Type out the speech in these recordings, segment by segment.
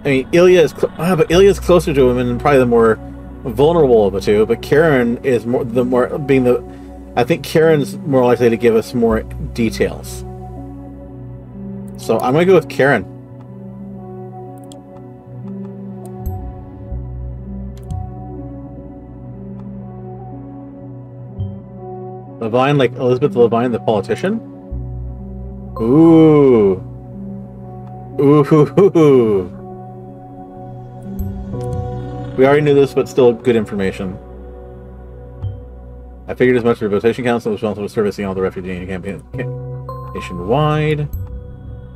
I mean, but Ilya's closer to him and probably the more vulnerable of the two. But Karen is I think Karen's more likely to give us more details. So I'm gonna go with Karen. Levine, like Elizabeth Levine, the politician? Ooh. Ooh. We already knew this, but still good information. I figured as much. The Rotation Council was responsible for servicing all the refugee campaigns nationwide.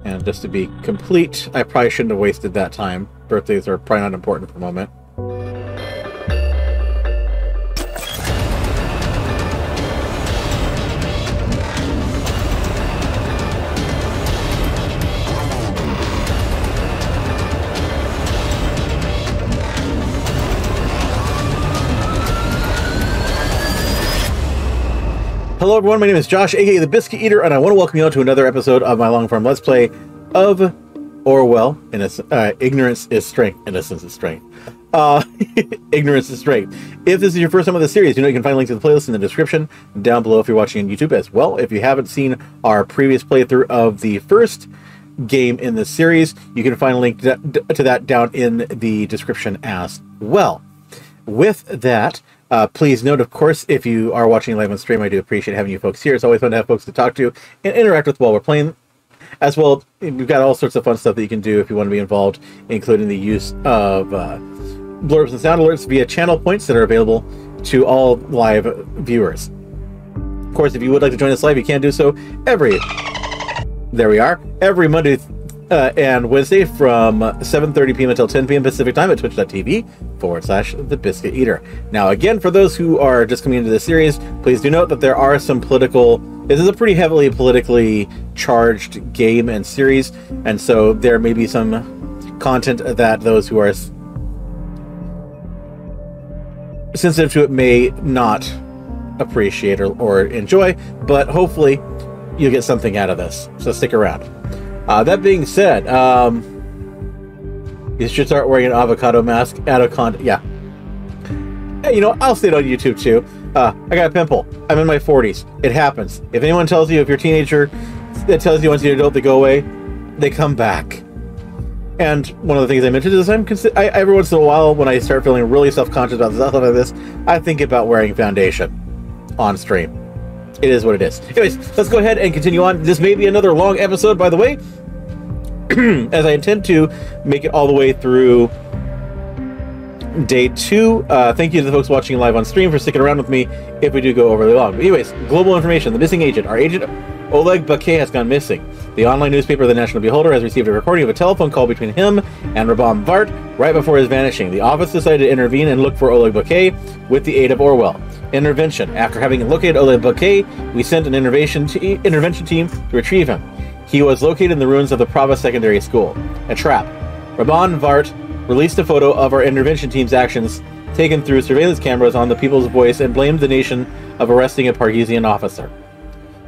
And just to be complete, I probably shouldn't have wasted that time. Birthdays are probably not important for the moment. Hello everyone, my name is Josh, aka the Biscuit Eater, and I want to welcome you all to another episode of my long-form Let's Play of Orwell. Ignorance is strength. Innocence is strength. Ignorance is strength. If this is your first time with the series, you know you can find links to the playlist in the description down below if you're watching on YouTube as well. If you haven't seen our previous playthrough of the first game in this series, you can find a link to that down in the description as well. With that, please note, of course, if you are watching live on stream, I do appreciate having you folks here. It's always fun to have folks to talk to and interact with while we're playing. As well, we've got all sorts of fun stuff that you can do if you want to be involved, including the use of blurbs and sound alerts via channel points that are available to all live viewers. Of course, if you would like to join us live, you can do so every Monday and Wednesday from 7:30 p.m. until 10 p.m. Pacific time at twitch.tv/The Biscuit Eater. Now, again, for those who are just coming into this series, please do note that there are some this is a pretty heavily politically charged game and series, and so there may be some content that those who are sensitive to it may not appreciate or enjoy, but hopefully you'll get something out of this, so stick around. That being said, you should start wearing an avocado mask out of yeah. Hey, you know, I'll say it on YouTube too. I got a pimple. I'm in my 40s. It happens. If anyone tells you, if you're a teenager that tells you once you're an adult they go away, they come back. And one of the things I mentioned is every once in a while when I start feeling really self-conscious about stuff like this, I think about wearing foundation on stream. It is what it is. Anyways, let's go ahead and continue on. This may be another long episode, by the way, as I intend to make it all the way through day 2. Thank you to the folks watching live on stream for sticking around with me if we do go overly long. But anyways, global information. The missing agent. Our agent, Oleg Bakay, has gone missing. The online newspaper, The National Beholder, has received a recording of a telephone call between him and Rabam Vart right before his vanishing. The office decided to intervene and look for Oleg Bakay with the aid of Orwell. Intervention. After having located Oleg Bakay, we sent an intervention team to retrieve him. He was located in the ruins of the Prava Secondary School. A trap. Rabam Vart released a photo of our intervention team's actions taken through surveillance cameras on the People's Voice and blamed the nation of arresting a Pargesian officer.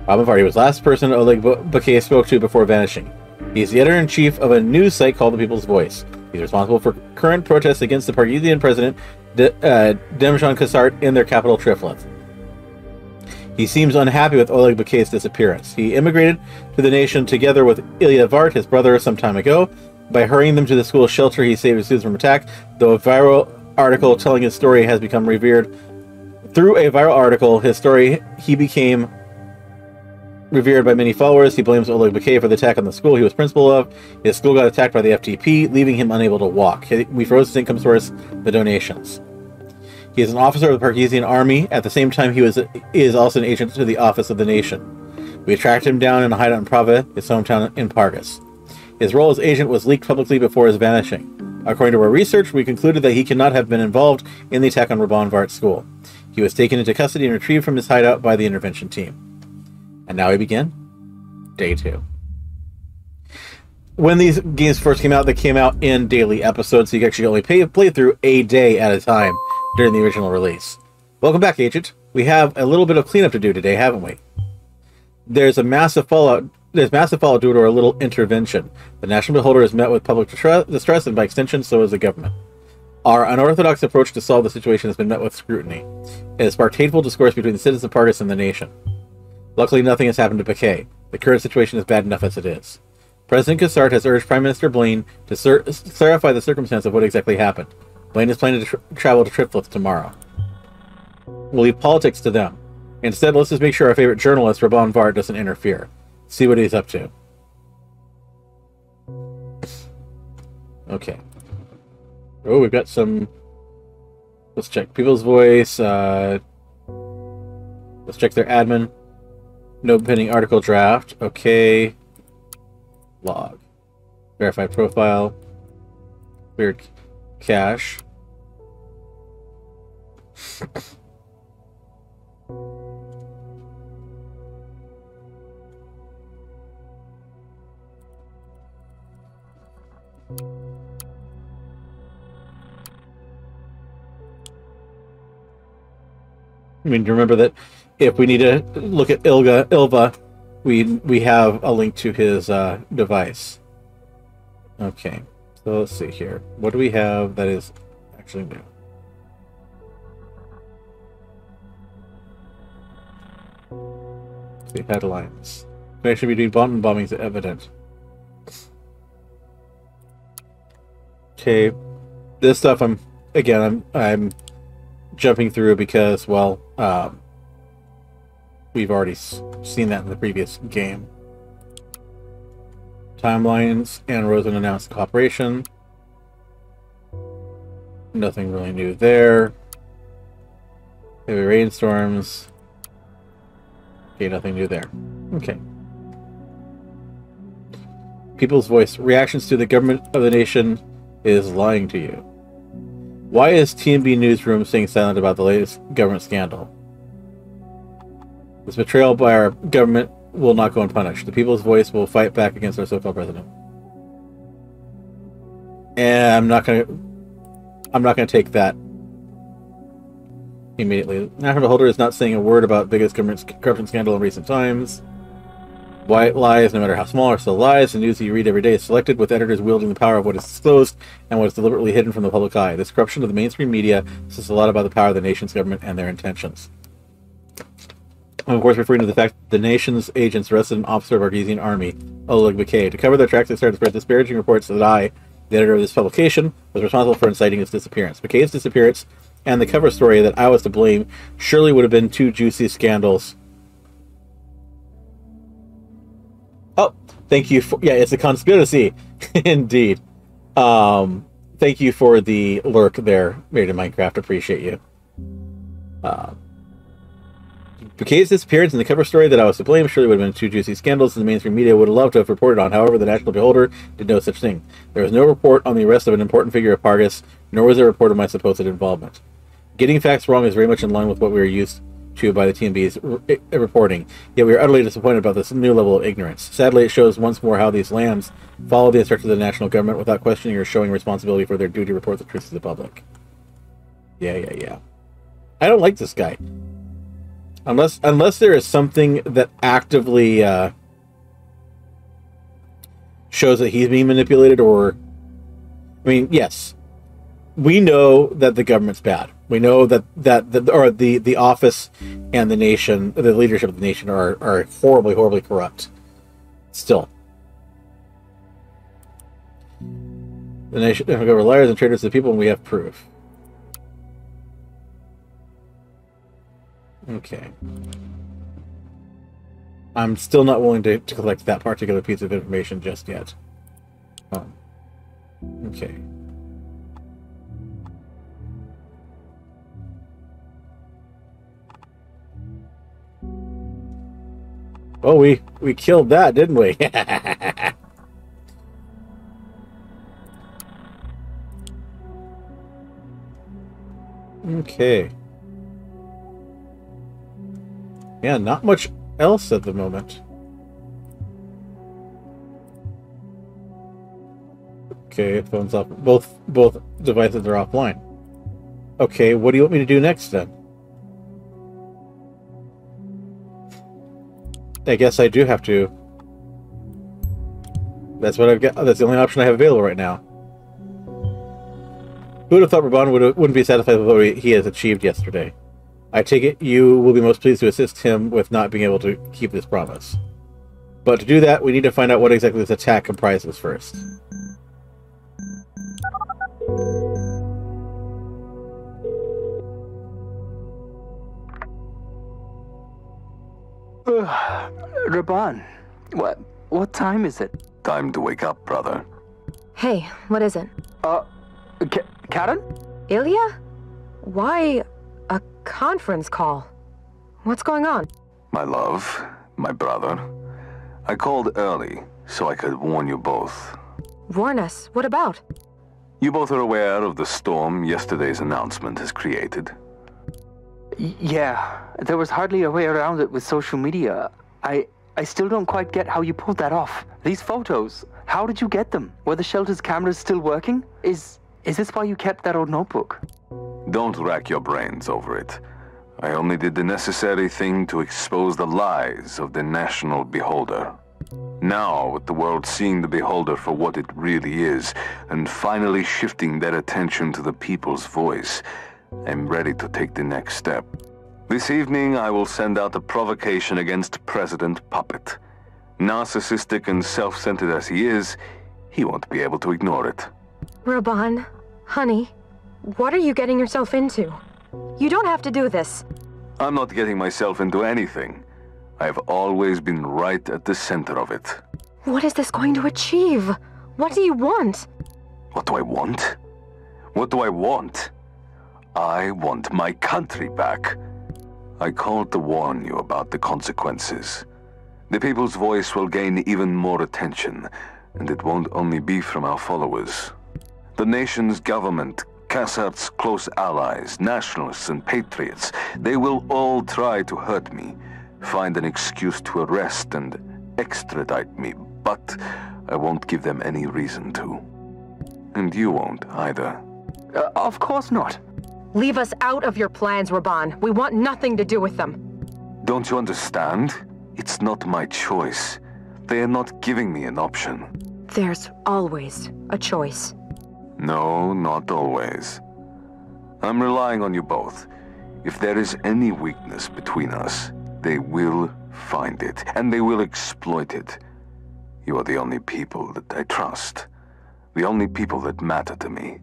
Rabam Vart was the last person Oleg Bakay spoke to before vanishing. He is the editor-in-chief of a news site called the People's Voice. He's responsible for current protests against the Pargesian president, Demjan Kassart, in their capital, Triplet. He seems unhappy with Oleg Bakay's disappearance. He immigrated to the nation together with Ilya Vart, his brother, some time ago. By hurrying them to the school shelter, he saved his students from attack, though a viral article telling his story has become revered. Through a viral article, he became revered by many followers. He blames Oleg Bakay for the attack on the school he was principal of. His school got attacked by the FTP, leaving him unable to walk. We froze his income source, the donations. He is an officer of the Pargesian army. At the same time, he is also an agent to the Office of the Nation. We tracked him down in a hideout in Prava, his hometown in Pargas. His role as agent was leaked publicly before his vanishing. According to our research, we concluded that he could not have been involved in the attack on Rabam Vart's school. He was taken into custody and retrieved from his hideout by the intervention team. And now we begin day 2. When these games first came out, they came out in daily episodes, so you can actually only play through a day at a time during the original release. Welcome back, Agent. We have a little bit of cleanup to do today, haven't we? There's a massive fallout massive fallout due to our little intervention. The national beholder is met with public distress, and by extension, so is the government. Our unorthodox approach to solve the situation has been met with scrutiny. It has sparked hateful discourse between the citizen parties and the nation. Luckily, nothing has happened to Piquet. The current situation is bad enough as it is. President Cassart has urged Prime Minister Blaine to clarify the circumstance of what exactly happened. Blaine is planning to travel to Triplet tomorrow. We'll leave politics to them. Instead, let's just make sure our favorite journalist, Rabon Vart, doesn't interfere. See what he's up to. Okay. Oh, we've got some... Let's check People's Voice. Let's check their admin. No pending article draft. Okay. Log. Verified profile. Weird cache. I mean, remember that if we need to look at Ilva, we have a link to his device. Okay, so let's see here. What do we have that is actually new? Let's see, headlines. Connection between bomb and bombing is evident. Okay, this stuff I'm jumping through because, well, we've already seen that in the previous game. Timelines and Rosen announced cooperation. Nothing really new there. Heavy rainstorms. Okay, nothing new there. Okay. People's Voice. Reactions to the government of the nation is lying to you. Why is TMB Newsroom staying silent about the latest government scandal? This betrayal by our government will not go unpunished. The People's Voice will fight back against our so-called president. And I'm not gonna take that immediately. National Beholder is not saying a word about biggest government corruption scandal in recent times. White lies, no matter how small, are still lies. The news you read every day is selected, with editors wielding the power of what is disclosed and what is deliberately hidden from the public eye. This corruption of the mainstream media says a lot about the power of the nation's government and their intentions. I'm, of course, referring to the fact that the nation's agents arrested an officer of our Artesian army, Oleg Bakay. To cover their tracks, they started to spread disparaging reports that I, the editor of this publication, was responsible for inciting his disappearance. Bakay's disappearance and the cover story that I was to blame surely would have been two juicy scandals. Oh, thank you for... Yeah, it's a conspiracy. Indeed. Thank you for the lurk there, Made in Minecraft. Appreciate you. Bakay's disappearance and the cover story that I was to blame surely would have been two juicy scandals and the mainstream media would have loved to have reported on. However, the National Beholder did no such thing. There was no report on the arrest of an important figure of Pargas, nor was there a report of my supposed involvement. Getting facts wrong is very much in line with what we are used to by the TMB's reporting, yet we are utterly disappointed about this new level of ignorance. Sadly, it shows once more how these lambs follow the instructions of the national government without questioning or showing responsibility for their duty to report the truth to the public. Yeah. I don't like this guy. Unless there is something that actively shows that he's being manipulated, or... I mean, yes. We know that the government's bad. We know that the office and the nation, the leadership of the nation, are horribly, horribly corrupt. Still, the nation are liars and traitors to the people, and we have proof. Okay. I'm still not willing to collect that particular piece of information just yet. Okay. Oh, we killed that, didn't we? Okay. Yeah, not much else at the moment. Okay, phone's off. Both devices are offline. Okay, what do you want me to do next then? I guess I do have to That's what I've got. That's the only option I have available right now. Who would have thought Raban wouldn't be satisfied with what he has achieved yesterday? I take it you will be most pleased to assist him with not being able to keep this promise. But to do that, we need to find out what exactly this attack comprises first. Raban, what time is it? Time to wake up, brother. Hey, what is it? Karen? Ilya? Why a conference call? What's going on? My love, my brother. I called early so I could warn you both. Warn us? What about? You both are aware of the storm yesterday's announcement has created. Yeah, there was hardly a way around it with social media. I still don't quite get how you pulled that off. These photos, how did you get them? Were the shelter's cameras still working? Is this why you kept that old notebook? Don't rack your brains over it. I only did the necessary thing to expose the lies of the national beholder. Now, with the world seeing the beholder for what it really is, and finally shifting their attention to the people's voice, I'm ready to take the next step. This evening, I will send out a provocation against President Puppet. Narcissistic and self-centered as he is, he won't be able to ignore it. Raban, honey, what are you getting yourself into? You don't have to do this. I'm not getting myself into anything. I've always been right at the center of it. What is this going to achieve? What do you want? What do I want? What do I want? I want my country back. I called to warn you about the consequences. The people's voice will gain even more attention, and it won't only be from our followers. The nation's government, Cassard's close allies, nationalists and patriots, they will all try to hurt me, find an excuse to arrest and extradite me, but I won't give them any reason to. And you won't either. Of course not. Leave us out of your plans, Raban. We want nothing to do with them. Don't you understand? It's not my choice. They are not giving me an option. There's always a choice. No, not always. I'm relying on you both. If there is any weakness between us, they will find it, and they will exploit it. You are the only people that I trust. The only people that matter to me.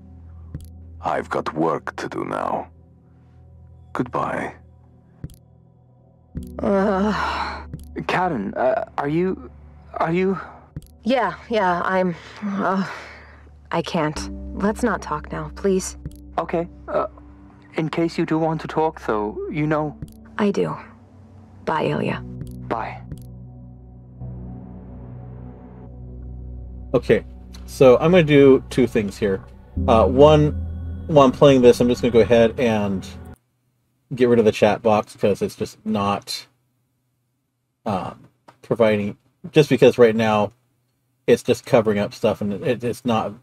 I've got work to do now. Goodbye. Karen, are you... Yeah, I'm... I can't. Let's not talk now, please. Okay, in case you do want to talk, though, you know... I do. Bye, Ilya. Bye. Okay, so I'm going to do two things here. One, while I'm playing this, I'm just going to go ahead and get rid of the chat box because it's just not providing... Just because right now it's just covering up stuff and it's not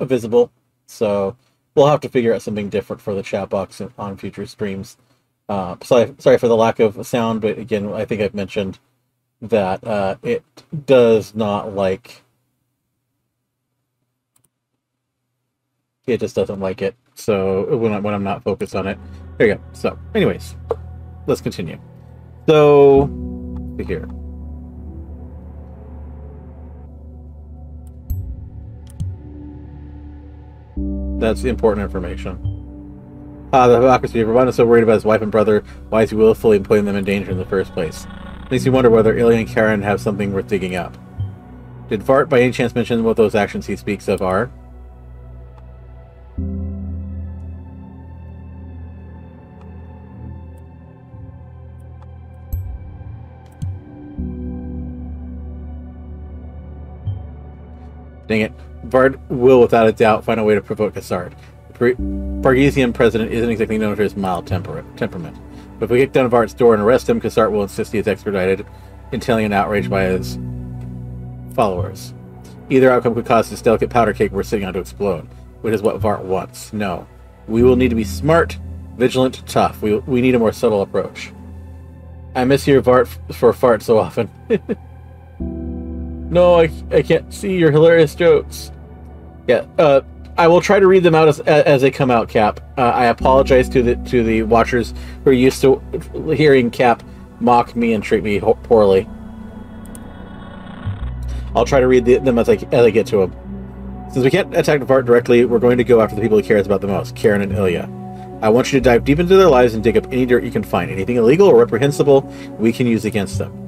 visible. So we'll have to figure out something different for the chat box on future streams. Sorry for the lack of sound, but again, I think I've mentioned that it does not like... It just doesn't like it. So when I'm not focused on it. There you go. So anyways, let's continue. So here. That's important information. The hypocrisy of Raban is so worried about his wife and brother. Why is he willfully putting them in danger in the first place? Makes you wonder whether Ilya and Karen have something worth digging up. Did Vart by any chance mention what those actions he speaks of are? Dang it. Vard will, without a doubt, find a way to provoke Cassard. The Barghesian president isn't exactly known for his mild temperament. But if we kick down Vard's door and arrest him, Cassard will insist he is extradited, entailing outrage by his followers. Either outcome could cause this delicate powder cake we're sitting on to explode, which is what Vart wants. No. We will need to be smart, vigilant, tough. We need a more subtle approach. I miss your Vart for fart so often. No, I can't see your hilarious jokes. Yeah, I will try to read them out as they come out, Cap. I apologize to the watchers who are used to hearing Cap mock me and treat me poorly. I'll try to read them as I get to them. Since we can't attack Vart directly, we're going to go after the people he cares about the most, Karen and Ilya. I want you to dive deep into their lives and dig up any dirt you can find. Anything illegal or reprehensible we can use against them.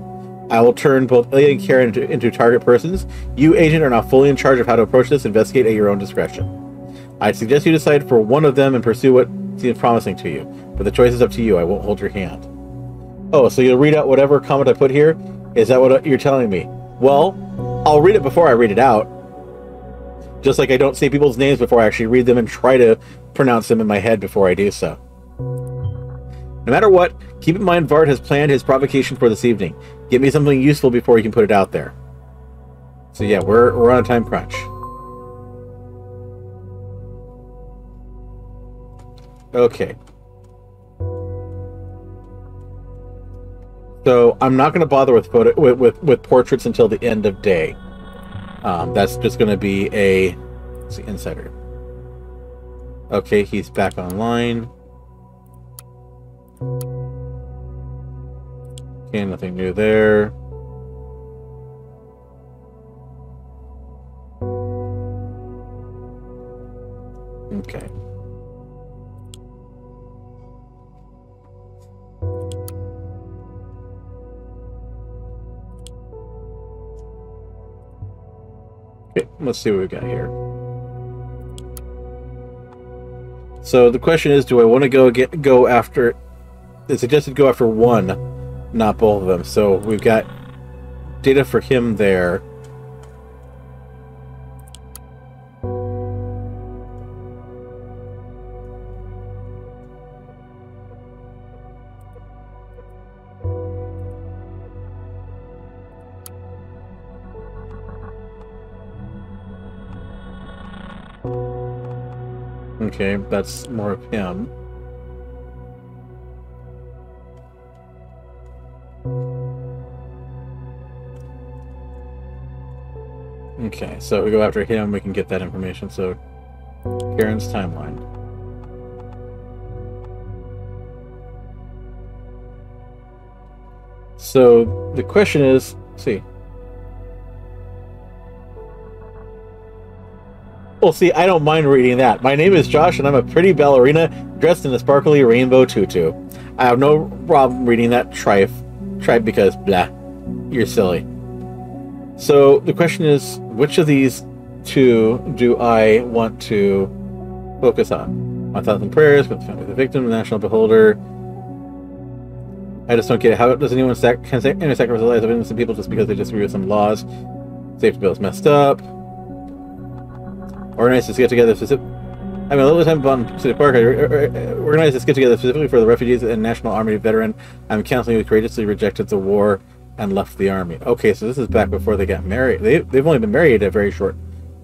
I will turn both Ilya and Karen into target persons. You, Agent, are now fully in charge of how to approach this. Investigate at your own discretion. I'd suggest you decide for one of them and pursue what seems promising to you. But the choice is up to you. I won't hold your hand. Oh, so you'll read out whatever comment I put here? Is that what you're telling me? Well, I'll read it before I read it out. Just like I don't say people's names before I actually read them and try to pronounce them in my head before I do so. No matter what, keep in mind Vart has planned his provocation for this evening. Get me something useful before you can put it out there. So yeah, we're on a time crunch. Okay. So I'm not going to bother with portraits until the end of day. That's just going to be a... Let's see, insider. Okay, he's back online. Okay, nothing new there. Okay. Okay, let's see what we got here. So the question is, do I want to go after... It suggested go after one, not both of them. So we've got data for him there. Okay, that's more of him. Okay, so if we go after him, we can get that information. So, Karen's timeline. So, the question is, let's see. Well, see, I don't mind reading that. My name is Josh, and I'm a pretty ballerina dressed in a sparkly rainbow tutu. I have no problem reading that tripe because, blah, you're silly. So, the question is, which of these two do I want to focus on? 1,000 Prayers, with the Family of the Victim, the National Beholder. I just don't get it. How does anyone sacrifice the lives of innocent people just because they disagree with some laws? Safety bill is messed up. Organize this get-together I mean, a little time on City Park. I organized this get-together specifically for the refugees and National Army veteran. I'm counseling who courageously rejected the war and left the army. Okay, so this is back before they got married. They've only been married a very short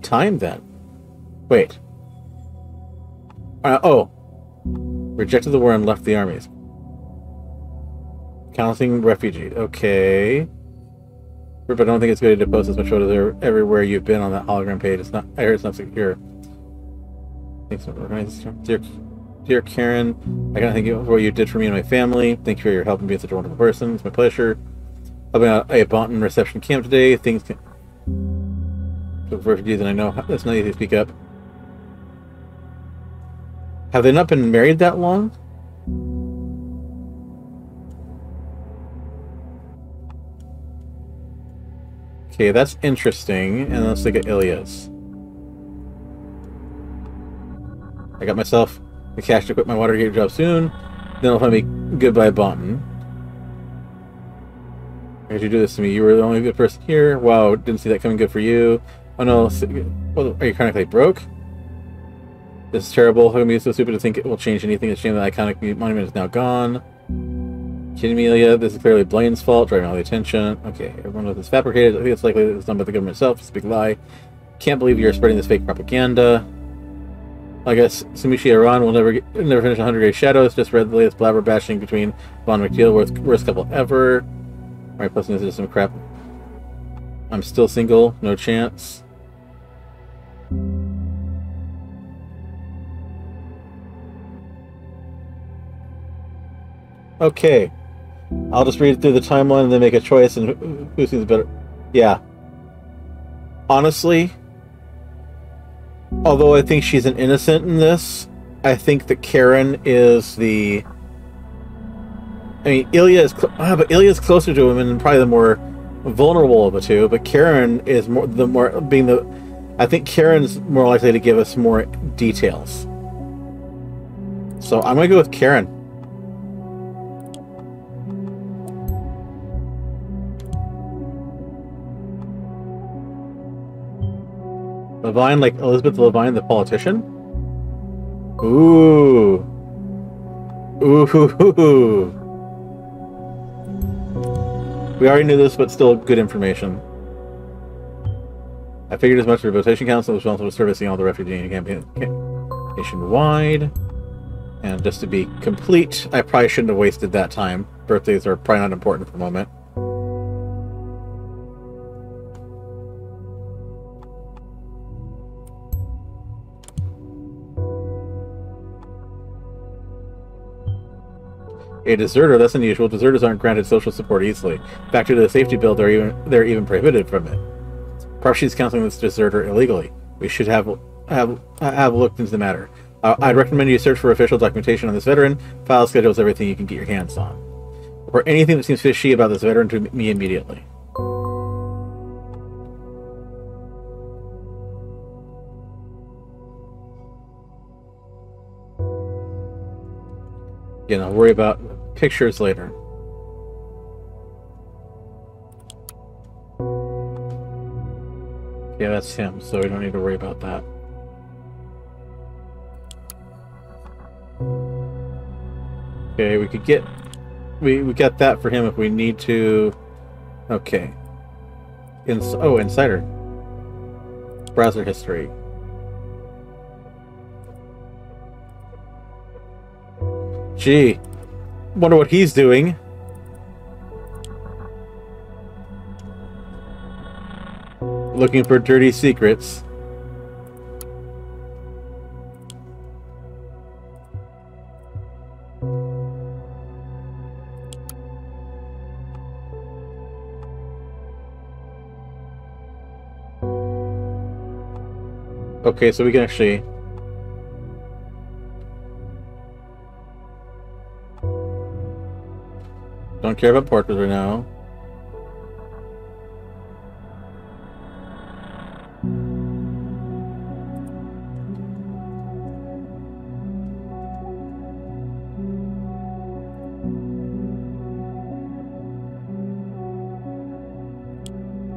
time then. Wait. Oh. Rejected the war and left the armies. Counseling refugees. Okay. But I don't think it's good to post as much photos everywhere you've been on that hologram page. It's not. I heard it's not secure. Thanks for organizing. Dear Karen, I gotta thank you for what you did for me and my family. Thank you for your help and being such a wonderful person. It's my pleasure. I've been at a Bonton reception camp today. Things can... For refugees, and I know it's not easy to speak up. Have they not been married that long? Okay, that's interesting. And let's look at Ilya's. I got myself the cash to quit my Watergate job soon. Then I'll find me goodbye, Bonton. Why did you do this to me? You were the only good person here. Wow, didn't see that coming. Good for you. Oh no, well, are you chronically broke? This is terrible. How come you so stupid to think it will change anything? It's a shame that iconic monument is now gone. Kidding me, Ilya? This is clearly Blaine's fault, driving all the attention. Okay, everyone knows it's fabricated. I think it's likely that it's done by the government itself. It's a big lie. Can't believe you're spreading this fake propaganda. I guess Sumishi Iran will never finish 100 Grey Shadows. Just read the latest blabber bashing between Vaughn and McTeal, worst couple ever. Alright, plus this is some crap. I'm still single. No chance. Okay. I'll just read through the timeline and then make a choice and who seems better. Yeah. Honestly, although I think she's an innocent in this, I think that Karen is the... I mean, Ilya is... but Ilya's closer to him and probably the more vulnerable of the two, but Karen is being the... I think Karen's more likely to give us more details. So I'm going to go with Karen. Levine, like Elizabeth Levine, the politician? Ooh. Ooh. We already knew this, but still good information. I figured as much. The Rotation Council was responsible for servicing all the refugee campaign nationwide. And just to be complete, I probably shouldn't have wasted that time. Birthdays are probably not important at the moment. A deserter, that's unusual. Deserters aren't granted social support easily. In fact, due to the safety bill, they're even prohibited from it. Perhaps she's counseling this deserter illegally. We should have looked into the matter. I'd recommend you search for official documentation on this veteran. File schedules, everything you can get your hands on. Or anything that seems fishy about this veteran to me immediately. Again, I'll worry about pictures later. Yeah, that's him, so we don't need to worry about that. Okay, we could get... We got that for him if we need to... Okay. Insider. Browser history. Gee. Wonder what he's doing. Looking for dirty secrets. Okay, so we can actually... Don't care about portraits right now.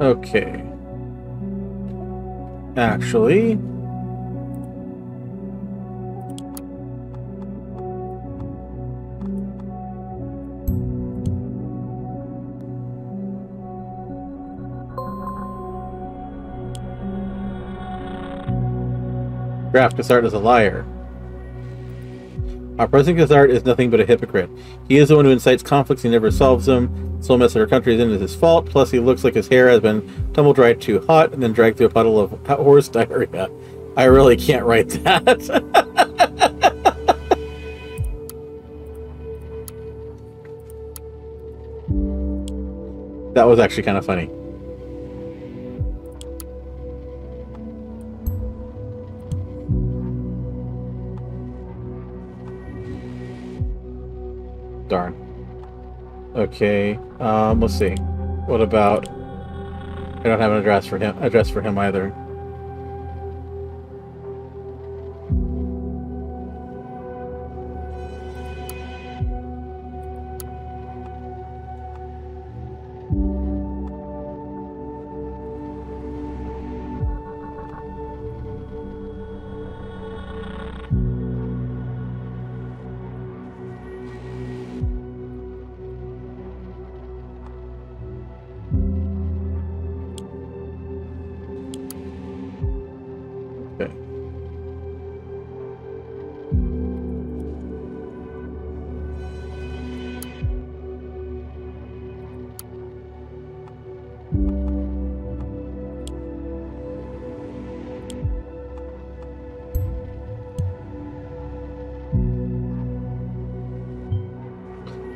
Okay. Actually... Graf Cassart is a liar. Our President Cassart is nothing but a hypocrite. He is the one who incites conflicts, he never solves them. The sole mess that our country is in is his fault, plus he looks like his hair has been tumble-dried too hot and then dragged through a puddle of horse diarrhea. I really can't write that. That was actually kind of funny. Darn. Okay. Let's see. What about... I don't have an address for him either.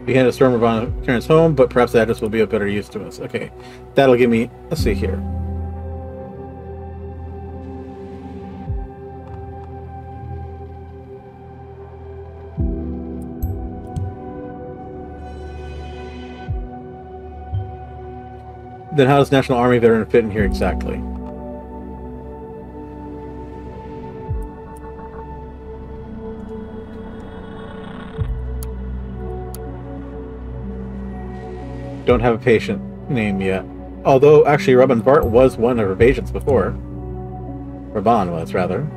We had to storm Ravon's parents' home, but perhaps the address will be of better use to us. Okay. That'll give me... Let's see here. Then how does National Army veteran fit in here exactly? Don't have a patient name yet. Although, actually, Robin Bart was one of her patients before. Raban was, rather.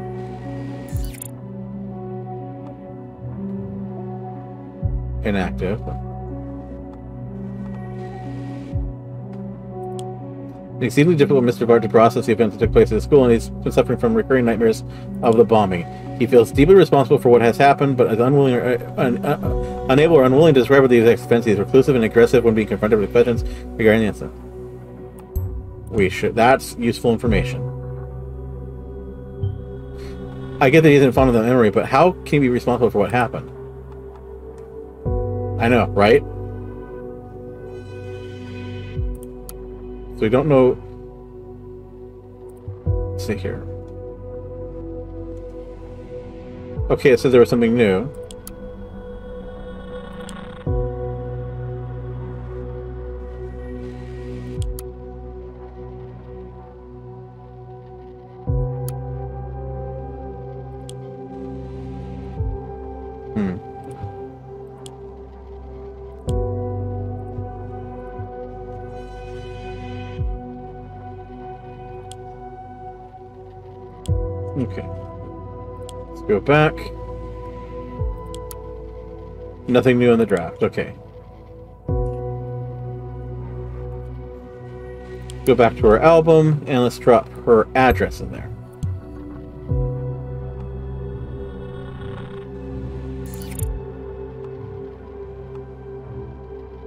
Inactive. It's exceedingly difficult for Mr. Bart to process the events that took place at the school, and he's been suffering from recurring nightmares of the bombing. He feels deeply responsible for what has happened, but is unwilling or, unable or unwilling to describe the exact events. He is reclusive and aggressive when being confronted with questions regarding the incident. That's useful information. I get that he isn't fond of the memory, but how can he be responsible for what happened? I know, right? So we don't know. Let's see here. Okay, it says there was something new. Okay. Let's go back. Nothing new in the draft. Okay. Go back to her album, and let's drop her address in there.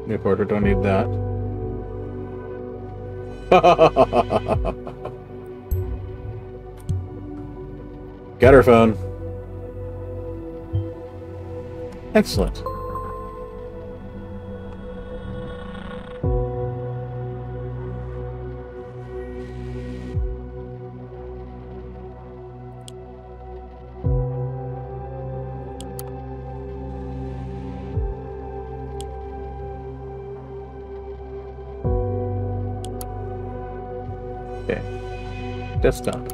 New quarter, don't need that. Got her phone. Excellent. Okay. Desktop.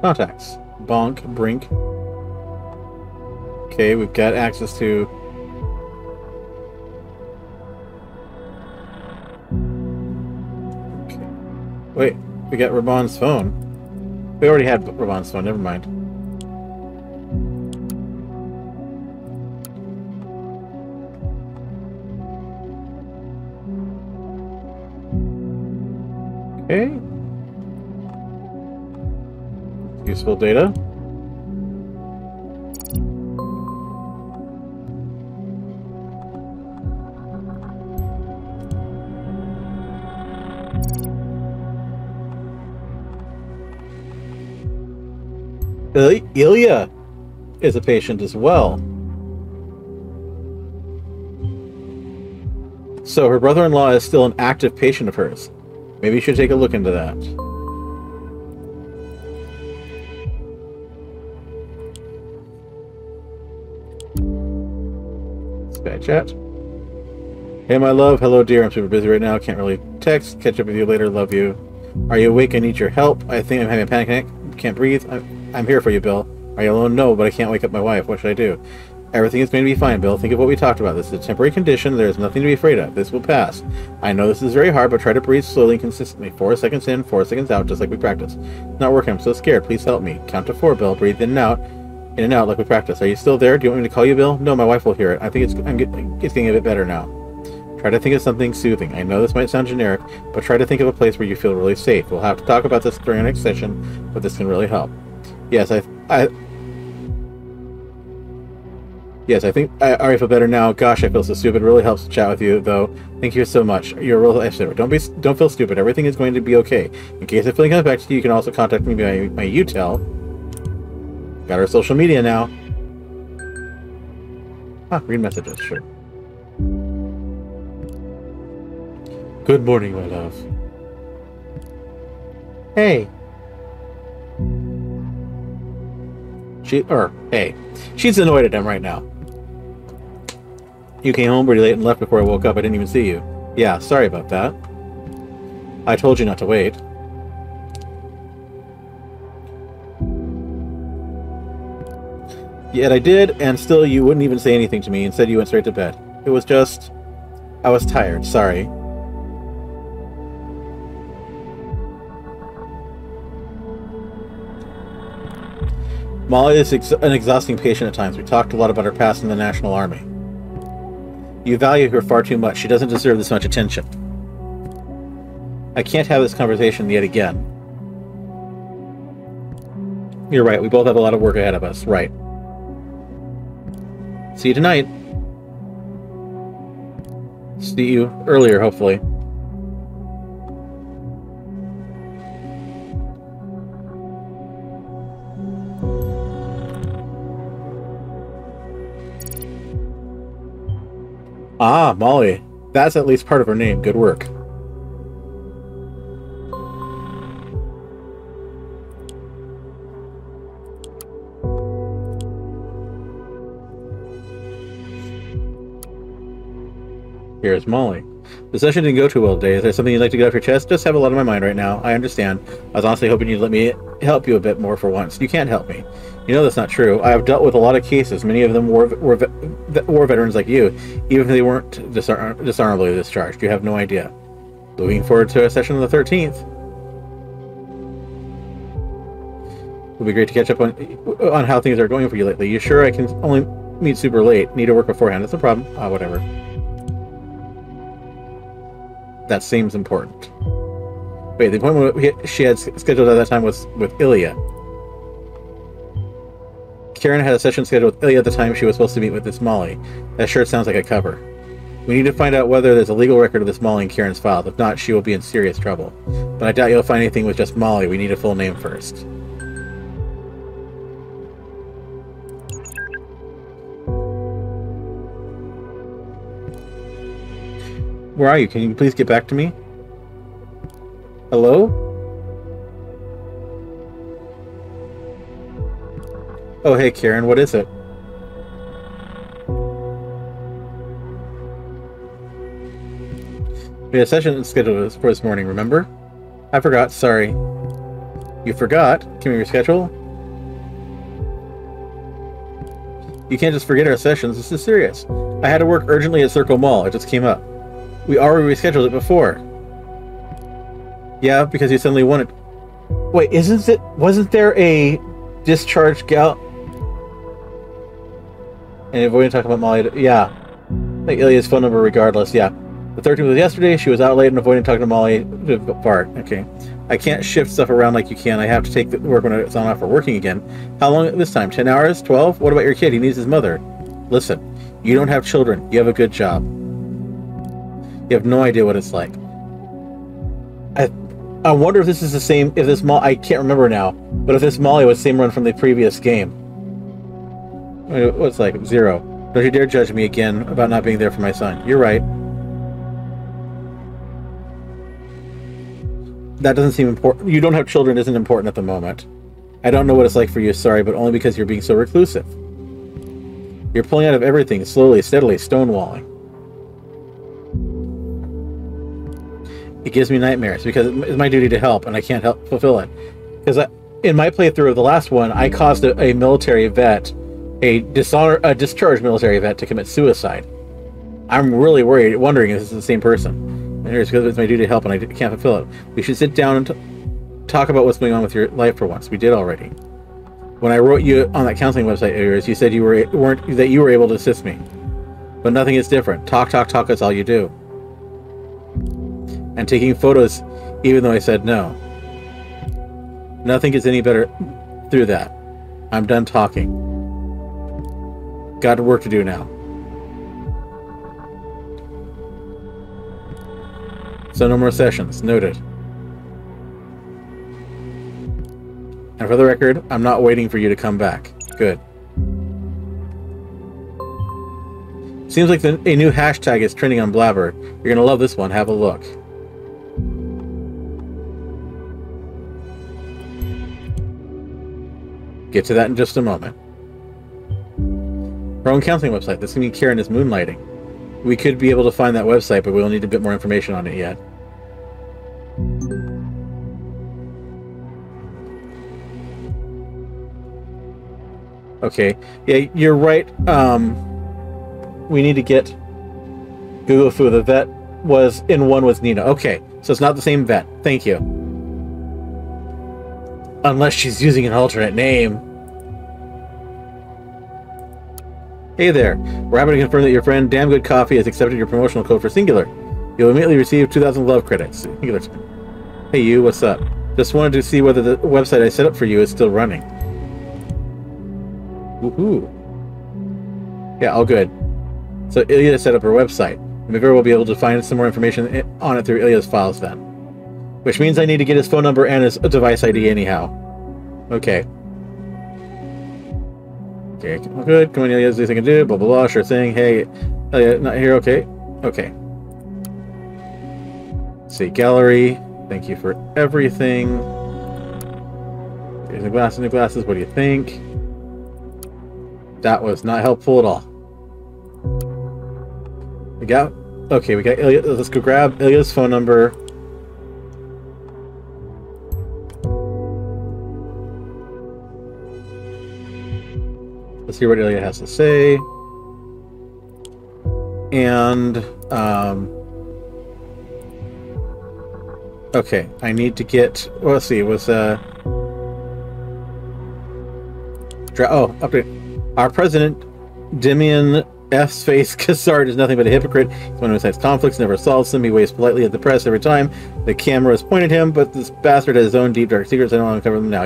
Contacts. Bonk, Brink. Okay, we've got access to... Okay. Wait, we got Ramon's phone. We already had Ramon's phone, never mind. Okay. Useful data. Ilya is a patient as well. So her brother-in-law is still an active patient of hers. Maybe you should take a look into that. Sky chat. Hey, my love. Hello, dear. I'm super busy right now. Can't really text. Catch up with you later. Love you. Are you awake? I need your help. I think I'm having a panic attack. Can't breathe. I'm here for you, Bill. Are you alone? No, but I can't wake up my wife. What should I do? Everything is going to be fine, Bill. Think of what we talked about. This is a temporary condition. There is nothing to be afraid of. This will pass. I know this is very hard, but try to breathe slowly and consistently. 4 seconds in, 4 seconds out, just like we practiced. It's not working. I'm so scared. Please help me. Count to 4, Bill. Breathe in and out like we practiced. Are you still there? Do you want me to call you, Bill? No, my wife will hear it. I think it's getting a bit better now. Try to think of something soothing. I know this might sound generic, but try to think of a place where you feel really safe. We'll have to talk about this during our next session, but this can really help. Yes, I think I already feel better now. Gosh, I feel so stupid. It really helps to chat with you, though. Thank you so much. You're a real lifesaver. Don't feel stupid. Everything is going to be okay. In case the feeling comes back to you, you can also contact me by my UTEL. Got our social media now. Read messages, sure. Good morning, my love. Hey. Hey. She's annoyed at him right now. You came home pretty late and left before I woke up. I didn't even see you. Yeah, sorry about that. I told you not to wait. Yet I did, and still you wouldn't even say anything to me. Instead, you went straight to bed. It was just... I was tired. Sorry. Molly is an exhausting patient at times. We talked a lot about her past in the National Army. You value her far too much. She doesn't deserve this much attention. I can't have this conversation yet again. You're right. We both have a lot of work ahead of us. Right. See you tonight. See you earlier, hopefully. Ah, Molly. That's at least part of her name. Good work. Here's Molly. The session didn't go too well today. Is there something you'd like to get off your chest? Just have a lot on my mind right now. I understand. I was honestly hoping you'd let me help you a bit more for once. You can't help me. You know that's not true. I have dealt with a lot of cases, many of them war veterans like you, even if they weren't dishonorably discharged. You have no idea. Looking forward to a session on the 13th. It'll be great to catch up on how things are going for you lately. You sure I can only meet super late? Need to work beforehand. That's no problem. Whatever. That seems important. Wait, the appointment she had scheduled at that time was with Ilya. Karen had a session scheduled with Ilya at the time she was supposed to meet with this Molly. That sure sounds like a cover. We need to find out whether there's a legal record of this Molly in Karen's file. If not, she will be in serious trouble. But I doubt you'll find anything with just Molly. We need a full name first. Where are you? Can you please get back to me? Hello? Oh, hey, Karen. What is it? We had a session scheduled for this morning, remember? I forgot. Sorry. You forgot? Can we reschedule? You can't just forget our sessions. This is serious. I had to work urgently at Circle Mall. It just came up. We already rescheduled it before. Yeah, because you suddenly wanted... Wait, wasn't there a discharge gal... And avoiding talking about Molly... Yeah. Like Ilya's phone number regardless, yeah. The 13th was yesterday, she was out late and avoiding talking to Molly... Bart, okay. I can't shift stuff around like you can. I have to take the work when it's on off for working again. How long this time? 10 hours? 12? What about your kid? He needs his mother. Listen, you don't have children. You have a good job. You have no idea what it's like. I wonder if this is the same, if this Molly, I can't remember now, but if this Molly was the same run from the previous game. What's like, 0. Don't you dare judge me again about not being there for my son. You're right. That doesn't seem important. You don't have children isn't important at the moment. I don't know what it's like for you, sorry, but only because you're being so reclusive. You're pulling out of everything, slowly, steadily, stonewalling. It gives me nightmares because it's my duty to help, and I can't help fulfill it. Because in my playthrough of the last one, I caused a military vet, a discharged military vet, to commit suicide. I'm really wondering if this is the same person. And it's because it's my duty to help, and I can't fulfill it. We should sit down and talk about what's going on with your life for once. We did already. When I wrote you on that counseling website of yours, you said you were able to assist me. But nothing is different. Talk is all you do. And taking photos, even though I said no. Nothing gets any better through that. I'm done talking. Got work to do now. So no more sessions. Noted. And for the record, I'm not waiting for you to come back. Good. Seems like a new hashtag is trending on Blabber. You're gonna love this one. Have a look. Get to that in just a moment. Her own counseling website. This can mean Karen is moonlighting. We could be able to find that website, but we'll need a bit more information on it yet. Okay. Yeah, you're right. We need to get Google Fu. The vet was in one was Nina. Okay, so it's not the same vet. Thank you. Unless she's using an alternate name. Hey there. We're happy to confirm that your friend Damn Good Coffee has accepted your promotional code for Singular. You'll immediately receive 2,000 love credits. Singular. Hey you, what's up? Just wanted to see whether the website I set up for you is still running. Woohoo. Yeah, all good. So Ilya set up her website. And maybe we'll be able to find some more information on it through Ilya's files then. Which means I need to get his phone number and his device ID anyhow. Okay. Okay, good. Come on, Ilya, is there anything I can do? Blah, blah, blah. Sure thing. Hey, Ilya, not here. Okay. Okay. Let's see, gallery. Thank you for everything. Here's the glasses, new glasses. What do you think? That was not helpful at all. We got... Okay, we got Ilya. Let's go grab Ilya's phone number. Let's hear what Ilya has to say. And, okay, I need to get... Well, let's see, it was, update. Our president, Demian F's face Cassard, is nothing but a hypocrite. He's one who incites conflicts, never solves them. He waves politely at the press every time the camera is pointed at him, but this bastard has his own deep, dark secrets. I don't want to cover them now.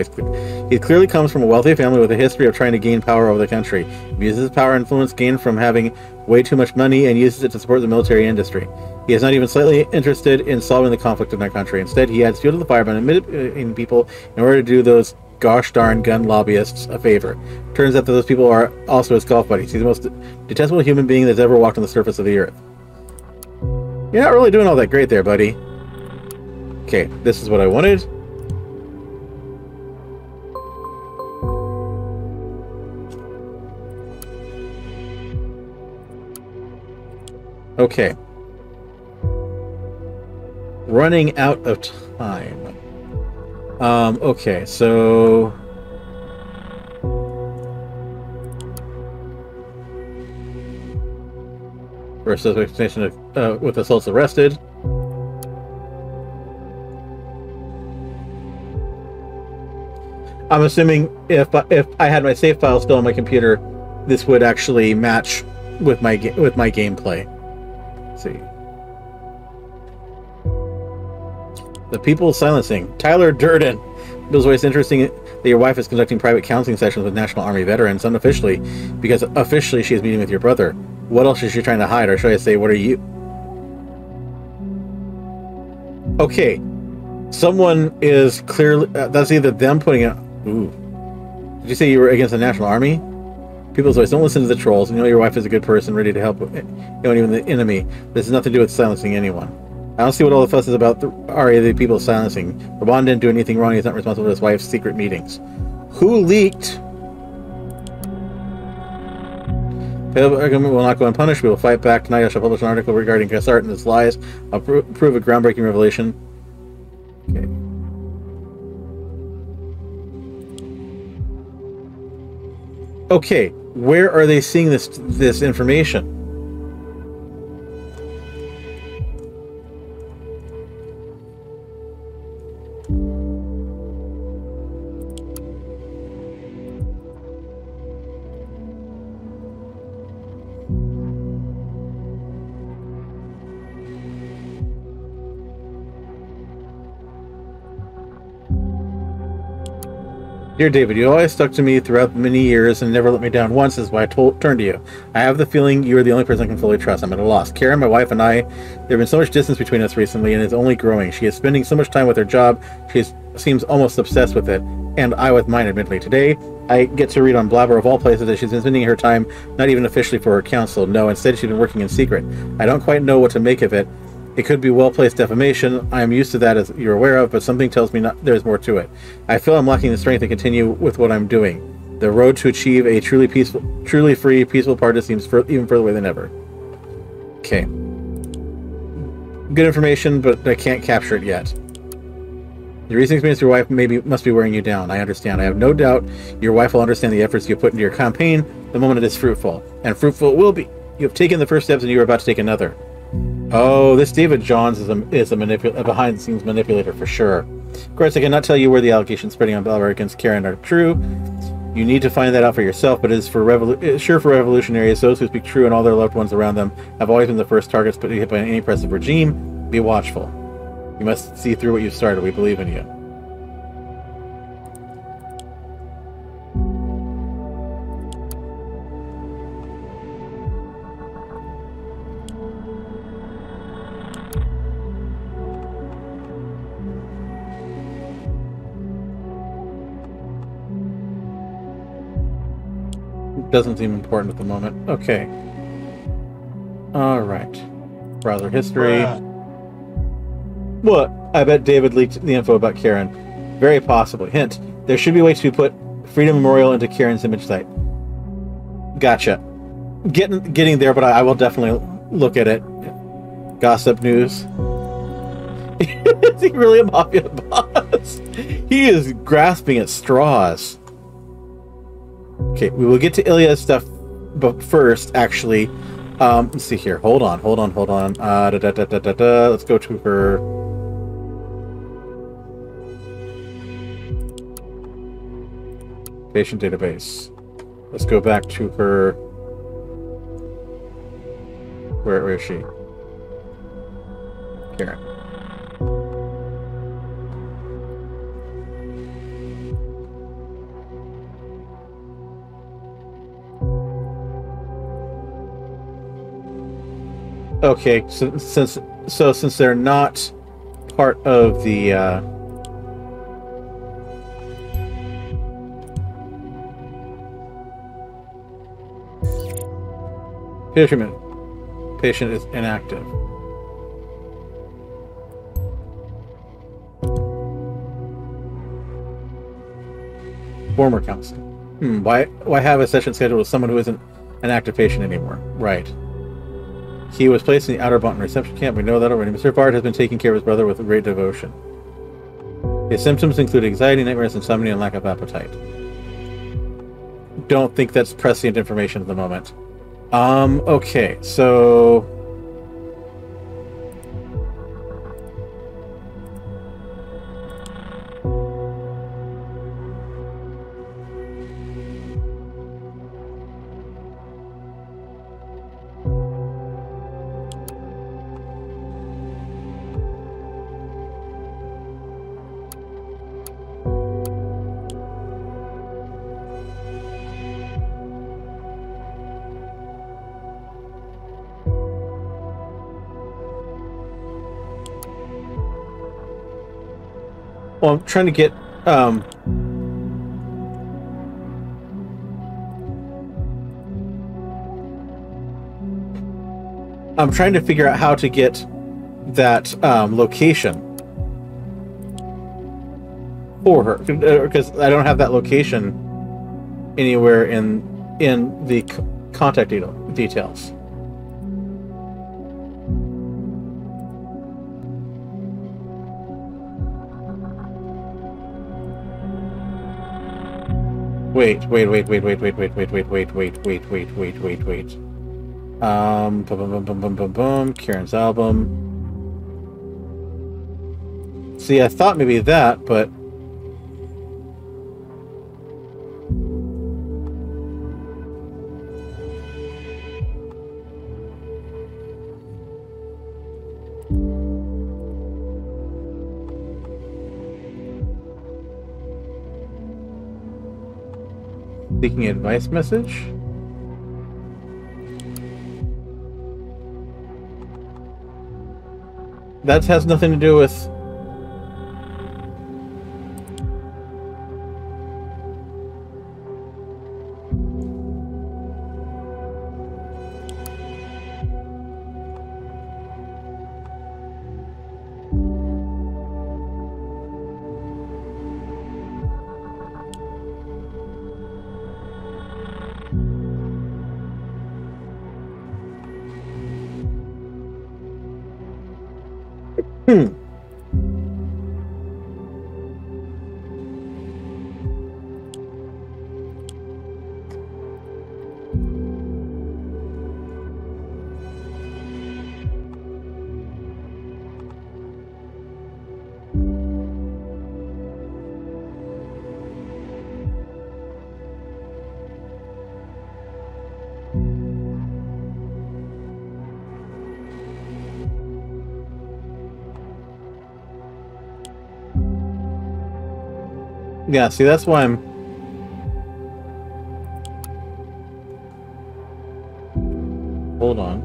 He clearly comes from a wealthy family with a history of trying to gain power over the country. He uses his power and influence gained from having way too much money and uses it to support the military industry. He is not even slightly interested in solving the conflict in our country. Instead, he adds fuel to the fire by manipulating people in order to do those gosh darn gun lobbyists a favor. Turns out that those people are also his golf buddies. He's the most detestable human being that's ever walked on the surface of the earth. You're not really doing all that great there, buddy. Okay, this is what I wanted. Okay. Running out of time. Okay, so... First explanation of, with assaults arrested. I'm assuming if I had my save file still on my computer, this would actually match with my gameplay. Let's see. The people silencing. Tyler Durden. Bill's voice interesting that your wife is conducting private counseling sessions with National Army veterans unofficially, because officially she is meeting with your brother. What else is she trying to hide, or should I say, what are you? Okay. Someone is clearly... that's either them putting it... Ooh. Did you say you were against the National Army? People's voice. Don't listen to the trolls. You know your wife is a good person, ready to help, even the enemy. This has nothing to do with silencing anyone. I don't see what all the fuss is about the people silencing. Raban didn't do anything wrong. He's not responsible for his wife's secret meetings. Who leaked? The argument will not go unpunished. We will fight back. Tonight I shall publish an article regarding Gassart and his lies. I'll prove a groundbreaking revelation. Okay. Okay, where are they seeing this information? Dear David, you always stuck to me throughout many years and never let me down once. Is why I turned to you. I have the feeling you are the only person I can fully trust. I'm at a loss. Karen, my wife, and I, there have been so much distance between us recently, and it's only growing. She is spending so much time with her job. She seems almost obsessed with it, and I with mine, admittedly. Today, I get to read on Blabber of all places that she's been spending her time not even officially for her counsel. No, instead she's been working in secret. I don't quite know what to make of it. It could be well-placed defamation. I am used to that, as you're aware of, but something tells me there's more to it. I feel I'm lacking the strength to continue with what I'm doing. The road to achieve a truly free, peaceful party seems even further away than ever. Okay. Good information, but I can't capture it yet. The recent experience with your wife must be wearing you down. I understand. I have no doubt your wife will understand the efforts you put into your campaign the moment it is fruitful. And fruitful it will be. You have taken the first steps and you are about to take another. Oh, this David Johns is a behind-the-scenes manipulator for sure. Of course, I cannot tell you where the allegations spreading on Belvar against Karen are true. You need to find that out for yourself, but it is sure for revolutionaries, those who speak true and all their loved ones around them have always been the first targets put hit by any oppressive regime. Be watchful. You must see through what you've started. We believe in you. Doesn't seem important at the moment. Okay. Alright. Browser history. What? I bet David leaked the info about Karen. Very possibly. Hint. There should be a way to put Freedom Memorial into Karen's image site. Gotcha. Getting there, but I will definitely look at it. Gossip news. Is he really a mafia boss? He is grasping at straws. Okay, we will get to Ilya's stuff, but first, actually, let's see here. Hold on. Let's go to her. Patient database. Let's go back to her. Where is she? Karen. Okay, so since they're not part of the patient is inactive. Former counselor. Why have a session scheduled with someone who isn't an active patient anymore? Right. He was placed in the outer Bonton reception camp. We know that already. Mr. Bard has been taking care of his brother with great devotion. His symptoms include anxiety, nightmares, insomnia, and lack of appetite. Don't think that's prescient information at the moment. Okay, so... Well, I'm trying to get, I'm trying to figure out how to get that, location for her, because I don't have that location anywhere in the contact details. Wait. Boom. Karen's album. See, I thought maybe that, but seeking advice message. That has nothing to do with... Yeah, see, that's why I'm... Hold on.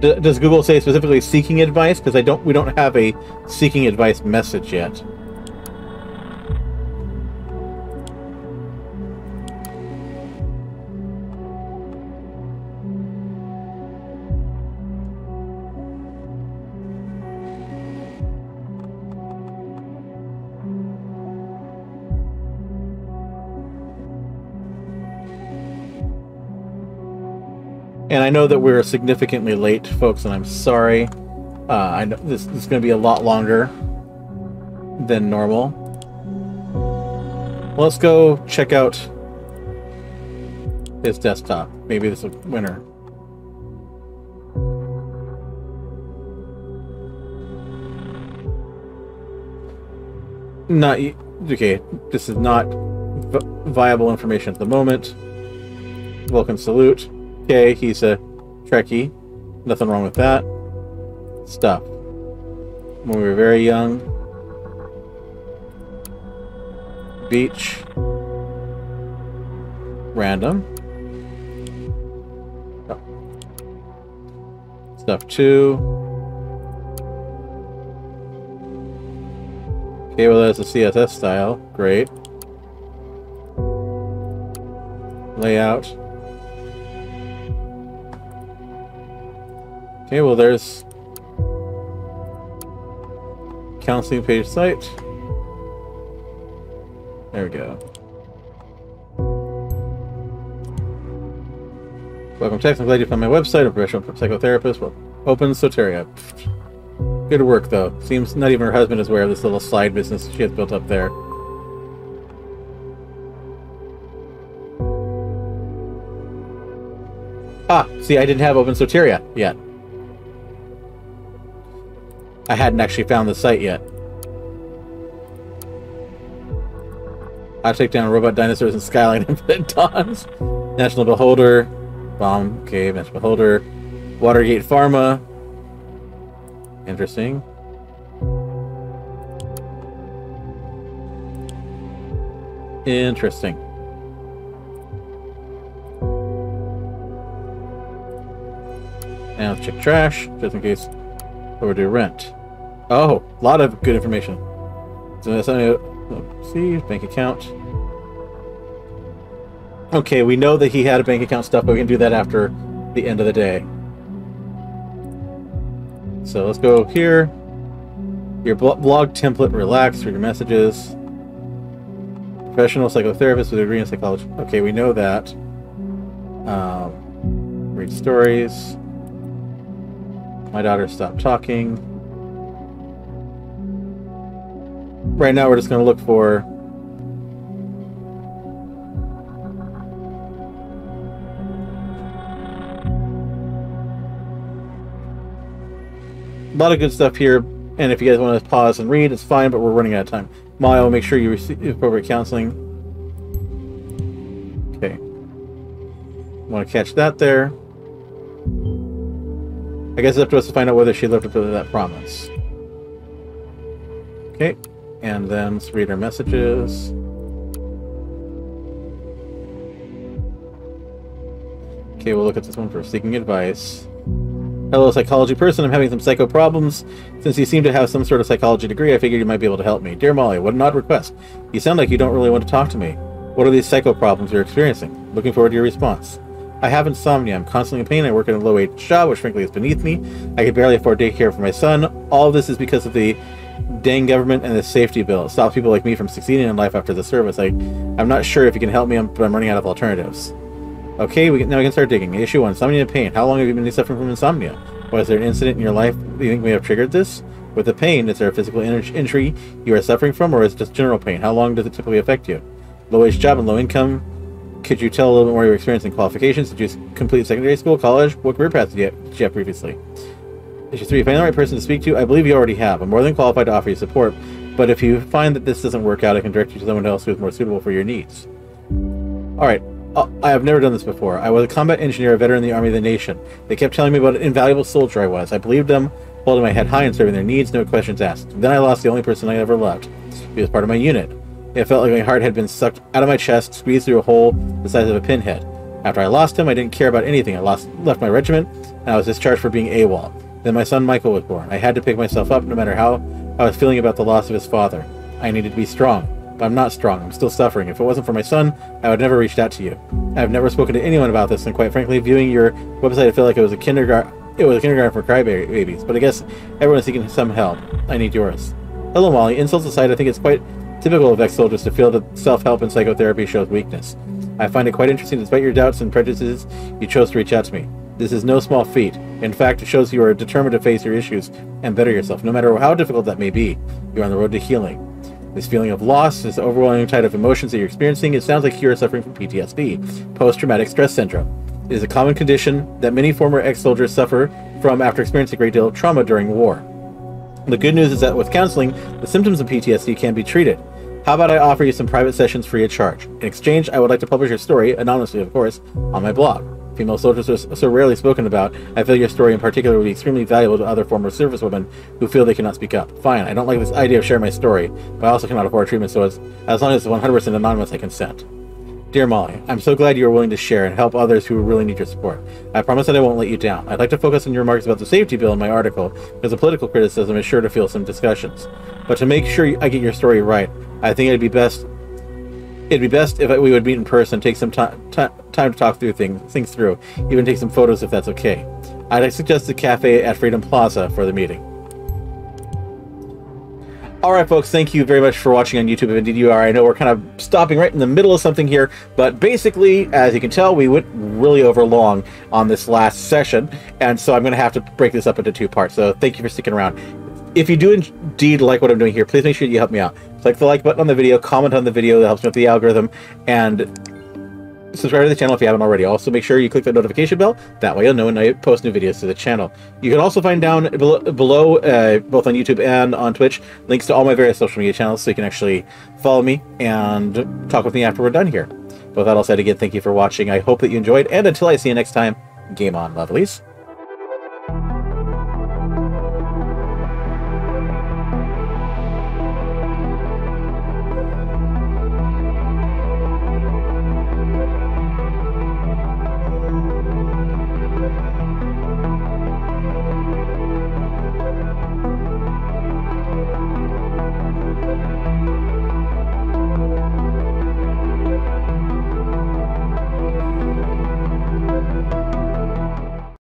Does Google say specifically seeking advice? Because we don't have a seeking advice message yet. And I know that we're significantly late, folks, and I'm sorry. I know this is going to be a lot longer than normal. Let's go check out his desktop. Maybe this is a winner. Not okay. This is not viable information at the moment. Welcome, salute. Okay, he's a Trekkie. Nothing wrong with that. Stuff. When we were very young. Beach. Random. Oh. Stuff 2. Okay, well that's a CSS style. Great. Layout. Okay, well there's counseling page site. There we go. Welcome text, I'm glad you found my website. I'm a professional psychotherapist. Well, open Soteria. Good work though. Seems not even her husband is aware of this little side business she has built up there. Ah, see, I didn't have open Soteria yet. I hadn't actually found the site yet. I take down robot dinosaurs in Skyline Infinite Dawns. National Beholder. Bomb. Okay, National Beholder. Watergate Pharma. Interesting. Interesting. Now let's check trash, just in case overdue rent. Oh, a lot of good information. So that's see, bank account. Okay, we know that he had a bank account stuff, but we can do that after the end of the day. So let's go here. Your blog template, relax, read your messages. Professional psychotherapist with a degree in psychology. Okay, we know that. Read stories. My daughter stopped talking. Right now we're just going to look for a lot of good stuff here, and if you guys want to pause and read, it's fine, but we're running out of time. Maya will make sure you receive appropriate counseling. Okay. Want to catch that there. I guess it's up to us to find out whether she lived up to that promise. Okay, and then let's read our messages. Okay, we'll look at this one for seeking advice. Hello, psychology person. I'm having some psycho problems. Since you seem to have some sort of psychology degree, I figured you might be able to help me. Dear Molly, what an odd request. You sound like you don't really want to talk to me. What are these psycho problems you're experiencing? Looking forward to your response. I have insomnia. I'm constantly in pain. I work in a low-wage job, which frankly is beneath me. I can barely afford daycare for my son. All of this is because of the dang government and the safety bill. It stops people like me from succeeding in life after the service. I'm not sure if you can help me, but I'm running out of alternatives. Okay, now we can start digging. Issue 1, insomnia and pain. How long have you been suffering from insomnia? Was there an incident in your life that you think may have triggered this? With the pain, is there a physical injury you are suffering from, or is it just general pain? How long does it typically affect you? Low-wage job and low income. Could you tell a little bit more of your experience and qualifications? Did you complete secondary school, college? What career path did you have previously? Issue 3, if I'm the right person to speak to, I believe you already have. I'm more than qualified to offer you support, but if you find that this doesn't work out, I can direct you to someone else who is more suitable for your needs. Alright. I have never done this before. I was a combat engineer, a veteran in the Army of the Nation. They kept telling me what an invaluable soldier I was. I believed them, holding my head high and serving their needs, no questions asked. Then I lost the only person I ever loved. He was part of my unit. It felt like my heart had been sucked out of my chest, squeezed through a hole the size of a pinhead. After I lost him, I didn't care about anything. I left my regiment, and I was discharged for being AWOL. Then my son Michael was born. I had to pick myself up no matter how I was feeling about the loss of his father. I needed to be strong. But I'm not strong. I'm still suffering. If it wasn't for my son, I would never reached out to you. I've never spoken to anyone about this, and quite frankly, viewing your website, I feel like it was a kindergarten for crybabies. But I guess everyone's seeking some help. I need yours. Hello, Molly. Insults aside, I think it's quite typical of ex-soldiers to feel that self-help and psychotherapy shows weakness. I find it quite interesting, despite your doubts and prejudices, you chose to reach out to me. This is no small feat. In fact, it shows you are determined to face your issues and better yourself. No matter how difficult that may be, you're on the road to healing. This feeling of loss, this overwhelming tide of emotions that you're experiencing, it sounds like you're suffering from PTSD, post-traumatic stress syndrome. It is a common condition that many former ex-soldiers suffer from after experiencing a great deal of trauma during war. The good news is that with counseling, the symptoms of PTSD can be treated. How about I offer you some private sessions free of charge? In exchange, I would like to publish your story, anonymously of course, on my blog. Female soldiers are so rarely spoken about, I feel your story in particular would be extremely valuable to other former servicewomen who feel they cannot speak up. Fine, I don't like this idea of sharing my story, but I also cannot afford treatment, so as long as it's 100% anonymous, I consent. Dear Molly, I'm so glad you are willing to share and help others who really need your support. I promise that I won't let you down. I'd like to focus on your remarks about the safety bill in my article, because the political criticism is sure to fuel some discussions. But to make sure I get your story right, I think it'd be best if we would meet in person, take some time to talk through things through, even take some photos if that's okay. I'd suggest the cafe at Freedom Plaza for the meeting. Alright folks, thank you very much for watching on YouTube if indeed you are. I know we're kind of stopping right in the middle of something here, but basically, as you can tell, we went really over long on this last session, and so I'm going to have to break this up into 2 parts, so thank you for sticking around. If you do indeed like what I'm doing here, please make sure you help me out. Click the like button on the video, comment on the video, that helps me with the algorithm, and subscribe to the channel if you haven't already. Also, make sure you click that notification bell. That way you'll know when I post new videos to the channel. You can also find down below both on YouTube and on Twitch, links to all my various social media channels, so you can actually follow me and talk with me after we're done here. But with that all said, again, thank you for watching. I hope that you enjoyed, and until I see you next time, game on, lovelies.